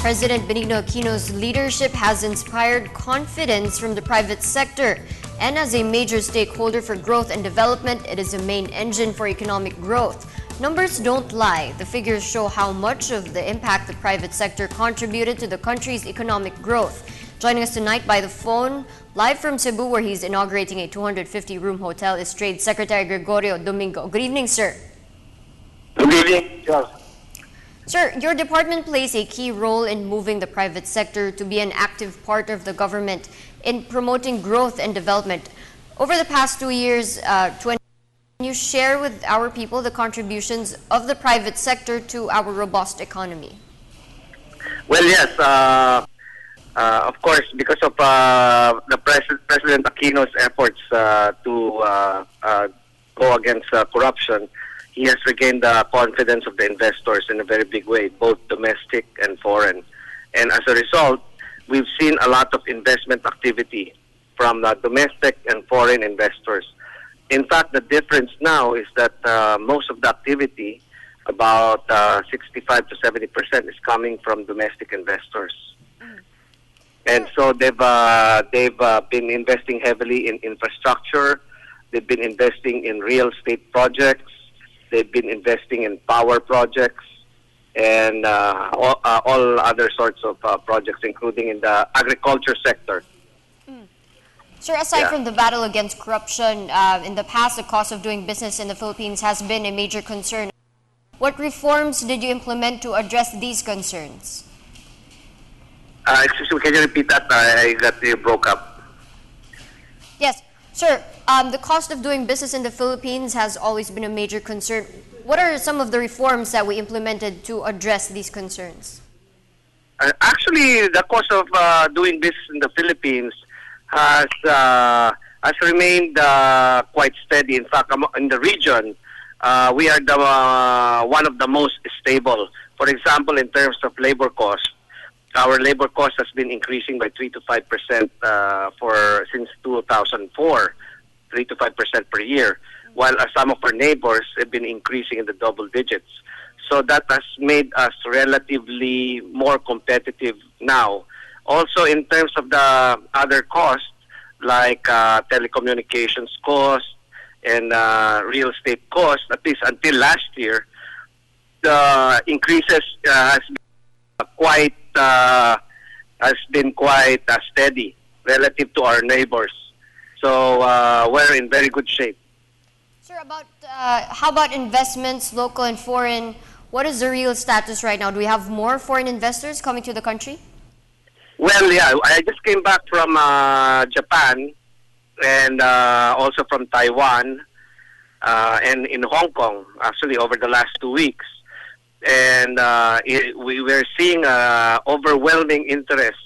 President Benigno Aquino's leadership has inspired confidence from the private sector. And as a major stakeholder for growth and development, it is a main engine for economic growth. Numbers don't lie. The figures show how much of the impact the private sector contributed to the country's economic growth. Joining us tonight by the phone, live from Cebu, where he's inaugurating a 250-room hotel, is Trade Secretary Gregory Domingo. Good evening, sir. Good evening, Charles. Sir, your department plays a key role in moving the private sector to be an active part of the government in promoting growth and development. Over the past 2 years, can you share with our people the contributions of the private sector to our robust economy? Well, yes. Of course, because of the President Aquino's efforts to go against corruption, he has regained the confidence of the investors in a very big way, both domestic and foreign. And as a result, we've seen a lot of investment activity from domestic and foreign investors. In fact, the difference now is that most of the activity, about 65 to 70%, is coming from domestic investors. And so they've been investing heavily in infrastructure. They've been investing in real estate projects. They've been investing in power projects and all other sorts of projects, including in the agriculture sector. Sir, aside from the battle against corruption, in the past, the cost of doing business in the Philippines has been a major concern. What reforms did you implement to address these concerns? Excuse me, can you repeat that? I got you broke up. Yes. Sir, the cost of doing business in the Philippines has always been a major concern. What are some of the reforms that we implemented to address these concerns? Actually, the cost of doing business in the Philippines has remained quite steady. In fact, in the region, we are one of the most stable. For example, in terms of labor cost, our labor cost has been increasing by 3 to 5% since 2004, 3 to 5% per year, while some of our neighbors have been increasing in the double digits. So that has made us relatively more competitive now. Also, in terms of the other costs, like telecommunications cost and real estate cost, at least until last year, the increases has been quite steady relative to our neighbors. So we're in very good shape. Sir, how about investments, local and foreign? What is the real status right now? Do we have more foreign investors coming to the country? Well, yeah, I just came back from Japan and also from Taiwan and in Hong Kong, actually, over the last 2 weeks. And we were seeing overwhelming interest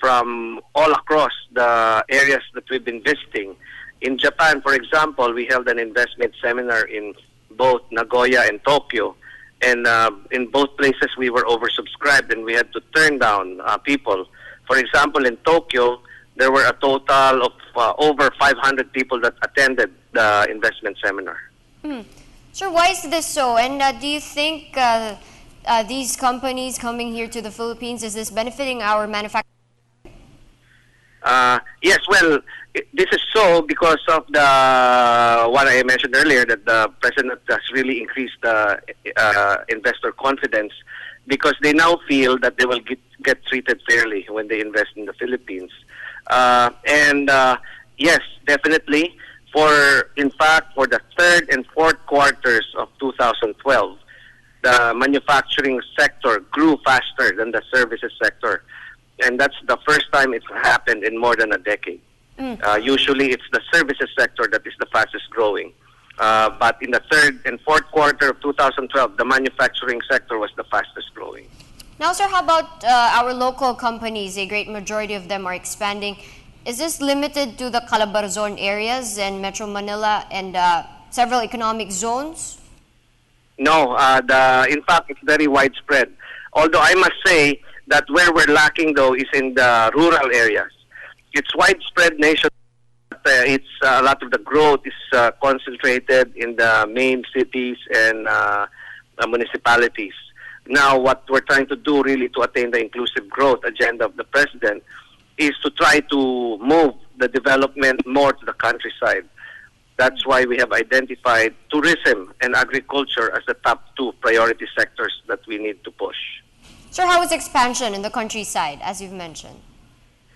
from all across the areas that we've been visiting. In Japan, for example, we held an investment seminar in both Nagoya and Tokyo. And in both places, we were oversubscribed and we had to turn down people. For example, in Tokyo, there were a total of over 500 people that attended the investment seminar. Sir, why is this so? And do you think these companies coming here to the Philippines, is this benefiting our manufacturing? Yes, well, this is so because of what I mentioned earlier, that the President has really increased the investor confidence because they now feel that they will get treated fairly when they invest in the Philippines. Yes, definitely. In fact, for the third and fourth quarters of 2012, the manufacturing sector grew faster than the services sector. And that's the first time it's happened in more than a decade. Usually, it's the services sector that is the fastest growing. But in the third and fourth quarter of 2012, the manufacturing sector was the fastest growing. Now, sir, how about our local companies? A great majority of them are expanding. Is this limited to the Calabarzon areas and Metro Manila and several economic zones? No, in fact, it's very widespread. Although I must say that where we're lacking, though, is in the rural areas. It's widespread nationwide. It's a lot of the growth is concentrated in the main cities and municipalities. Now, what we're trying to do really to attain the inclusive growth agenda of the President is to try to move the development more to the countryside. That's why we have identified tourism and agriculture as the top two priority sectors that we need to push. Sir, how is expansion in the countryside, as you've mentioned?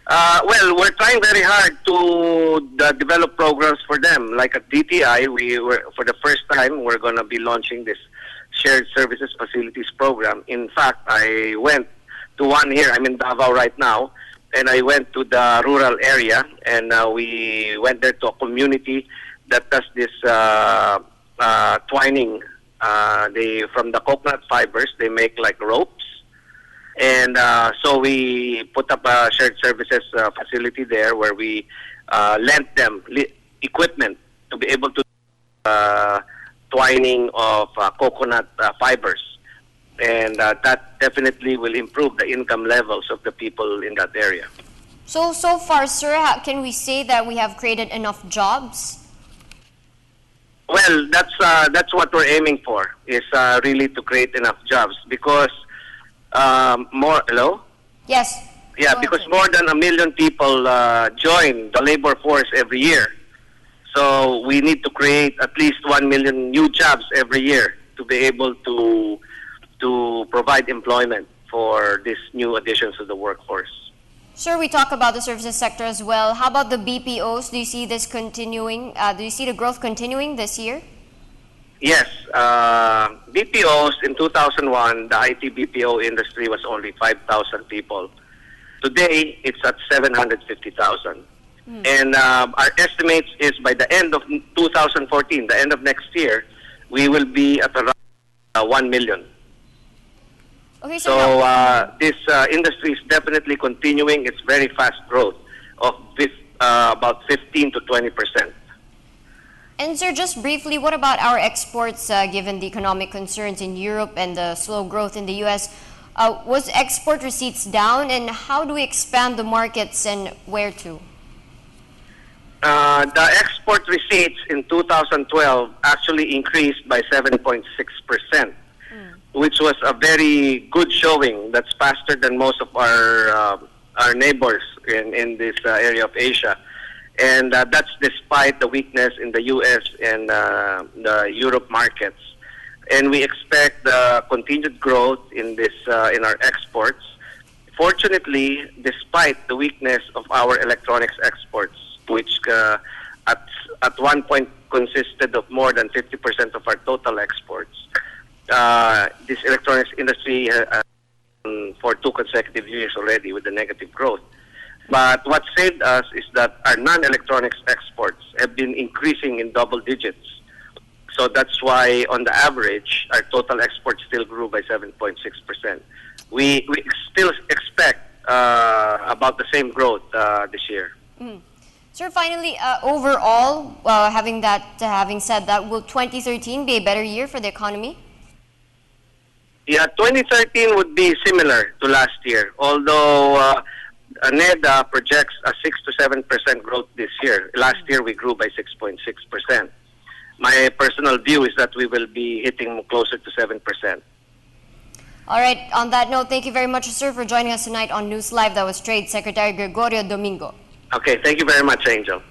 Well, we're trying very hard to develop programs for them. Like at DTI, for the first time, we're going to be launching this shared services facilities program. In fact, I went to one here. I'm in Davao right now, and I went to the rural area, and we went there to a community that does this twining. From the coconut fibers, they make like ropes. And so we put up a shared services facility there where we lent them equipment to be able to twining of coconut fibers. And that definitely will improve the income levels of the people in that area. So far, sir, can we say that we have created enough jobs? Well, that's what we're aiming for, is really to create enough jobs because hello? Yes. Yeah, because more than 1 million people join the labor force every year. So we need to create at least 1 million new jobs every year to be able to provide employment for these new additions to the workforce. Sir, we talk about the services sector as well. How about the BPOs? Do you see this continuing? Do you see the growth continuing this year? Yes. BPOs in 2001, the IT BPO industry was only 5,000 people. Today, it's at 750,000. And our estimates is by the end of 2014, the end of next year, we will be at around 1 million. Okay, so this industry is definitely continuing its very fast growth of about 15 to 20%. And sir, just briefly, what about our exports given the economic concerns in Europe and the slow growth in the U.S.? Was export receipts down, and how do we expand the markets and where to? The export receipts in 2012 actually increased by 7.6%, which was a very good showing. That's faster than most of our neighbors in this area of Asia. And that's despite the weakness in the U.S. and the Europe markets. And we expect the continued growth in this in our exports. Fortunately, despite the weakness of our electronics exports, which at one point consisted of more than 50% of our total exports, this electronics industry for 2 consecutive years already with the negative growth. But what saved us is that our non-electronics exports have been increasing in double digits. So that's why, on the average, our total exports still grew by 7.6%. We still expect about the same growth this year. Sir, finally, overall, having said that, will 2013 be a better year for the economy? Yeah, 2013 would be similar to last year, although NEDA projects a 6 to 7% growth this year. Last year we grew by 6.6%. My personal view is that we will be hitting closer to 7%. All right, on that note, thank you very much, sir, for joining us tonight on News Live. That was Trade Secretary Gregory Domingo. Okay, thank you very much, Angel.